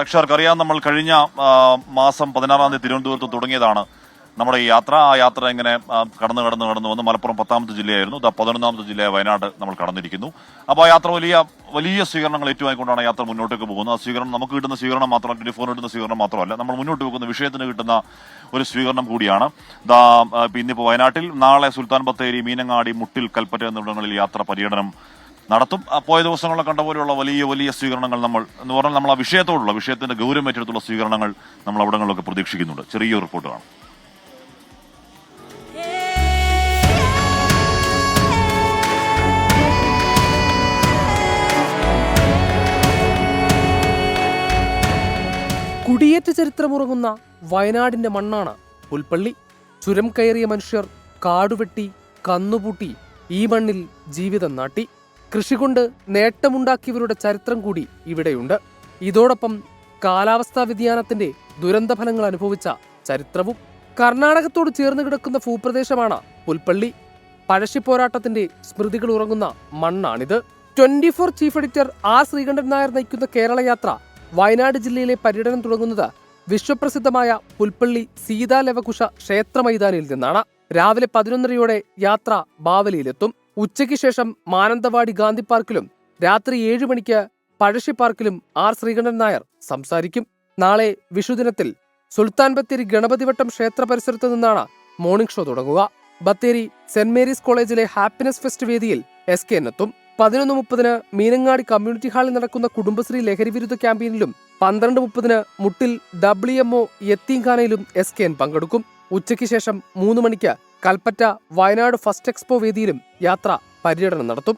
പ്രേക്ഷകർക്കറിയാം, നമ്മൾ കഴിഞ്ഞ മാസം 16-ാം തീയതി തിരുവനന്തപുരത്ത് തുടങ്ങിയതാണ് നമ്മുടെ ഈ യാത്ര. ആ യാത്ര ഇങ്ങനെ കടന്നു വന്ന് മലപ്പുറം 10ാമത്തെ ജില്ലയായിരുന്നു. 11ാമത്തെ ജില്ലയായ വയനാട് നമ്മൾ കടന്നിരിക്കുന്നു. അപ്പോൾ ആ യാത്ര വലിയ സ്വീകരണങ്ങൾ ഏറ്റുവാങ്ങിക്കൊണ്ടാണ് യാത്ര മുന്നോട്ടേക്ക് പോകുന്നത്. ആ സ്വീകരണം നമുക്ക് കിട്ടുന്ന സ്വീകരണം മാത്രമല്ല, ടെലിഫോൺ കിട്ടുന്ന സ്വീകരണം മാത്രമല്ല, നമ്മൾ മുന്നോട്ട് പോകുന്ന വിഷയത്തിന് കിട്ടുന്ന ഒരു സ്വീകരണം കൂടിയാണ്. ഇന്നിപ്പോൾ വയനാട്ടിൽ, നാളെ സുൽത്താൻ ബത്തേരി, മീനങ്ങാടി, മുട്ടിൽ, കൽപ്പറ്റ എന്നിവിടങ്ങളിൽ യാത്ര പര്യടനം നടത്തും. പോയ ദിവസങ്ങളിൽ കണ്ട പോലെയുള്ള വലിയ സ്വീകരണങ്ങൾ എന്ന് പറഞ്ഞാൽ നമ്മൾ ആ വിഷയത്തിന്റെ ഗൗരവമേറ്റെടുത്തുള്ള സ്വീകരണങ്ങൾ നമ്മൾ അവിടങ്ങളിലൊക്കെ പ്രതീക്ഷിക്കുന്നുണ്ട്. ചെറിയൊരു റിപ്പോർട്ട് കാണാം. കുടിയേറ്റ ചരിത്രമുറങ്ങുന്ന വയനാടിന്റെ മണ്ണാണ് പുൽപ്പള്ളി. ചുരം കയറിയ മനുഷ്യർ കാടുവെട്ടി കന്നുപൂട്ടി ഈ മണ്ണിൽ ജീവിതം നാട്ടി. കൃഷി കൊണ്ട് നേട്ടമുണ്ടാക്കിയവരുടെ ചരിത്രം കൂടി ഇവിടെയുണ്ട്. ഇതോടൊപ്പം കാലാവസ്ഥാ വ്യതിയാനത്തിന്റെ ദുരന്തഫലങ്ങൾ അനുഭവിച്ച ചരിത്രവും. കർണാടകത്തോട് ചേർന്ന് കിടക്കുന്ന ഭൂപ്രദേശമാണ് പുൽപ്പള്ളി. പഴശ്ശിപ്പോരാട്ടത്തിന്റെ സ്മൃതികൾ ഉറങ്ങുന്ന മണ്ണാണിത്. 24 chief editor R Sreekandan Nair നയിക്കുന്ന കേരള യാത്ര വയനാട് ജില്ലയിലെ പര്യടനം തുടങ്ങുന്നത് വിശ്വപ്രസിദ്ധമായ പുൽപ്പള്ളി സീതാലവകുശ ക്ഷേത്ര മൈതാനിയിൽ നിന്നാണ്. രാവിലെ 11:30 യാത്ര ബാവലിയിലെത്തും. ഉച്ചയ്ക്ക് ശേഷം മാനന്തവാടി ഗാന്ധി പാർക്കിലും രാത്രി 7 മണിക്ക് പഴശ്ശി പാർക്കിലും ആർ ശ്രീകണ്ഠൻ നായർ സംസാരിക്കും. നാളെ വിഷുദിനത്തിൽ സുൽത്താൻ ബത്തേരി ഗണപതിവട്ടം ക്ഷേത്ര പരിസരത്ത് നിന്നാണ് മോർണിംഗ് ഷോ തുടങ്ങുക. ബത്തേരി സെന്റ് മേരീസ് കോളേജിലെ ഹാപ്പിനെസ് ഫെസ്റ്റ് വേദിയിൽ SKN എത്തും. 11:30 മീനങ്ങാടി കമ്മ്യൂണിറ്റി ഹാളിൽ നടക്കുന്ന കുടുംബശ്രീ ലഹരി വിരുദ്ധ ക്യാമ്പയിനിലും 12:30 മുട്ടിൽ WMO യത്തീംഖാനയിലും SKN പങ്കെടുക്കും. ഉച്ചയ്ക്ക് ശേഷം 3 മണിക്ക് കൽപ്പറ്റ വയനാട് ഫസ്റ്റ് എക്സ്പോ വേദിയിലും യാത്ര പര്യടനം നടത്തും.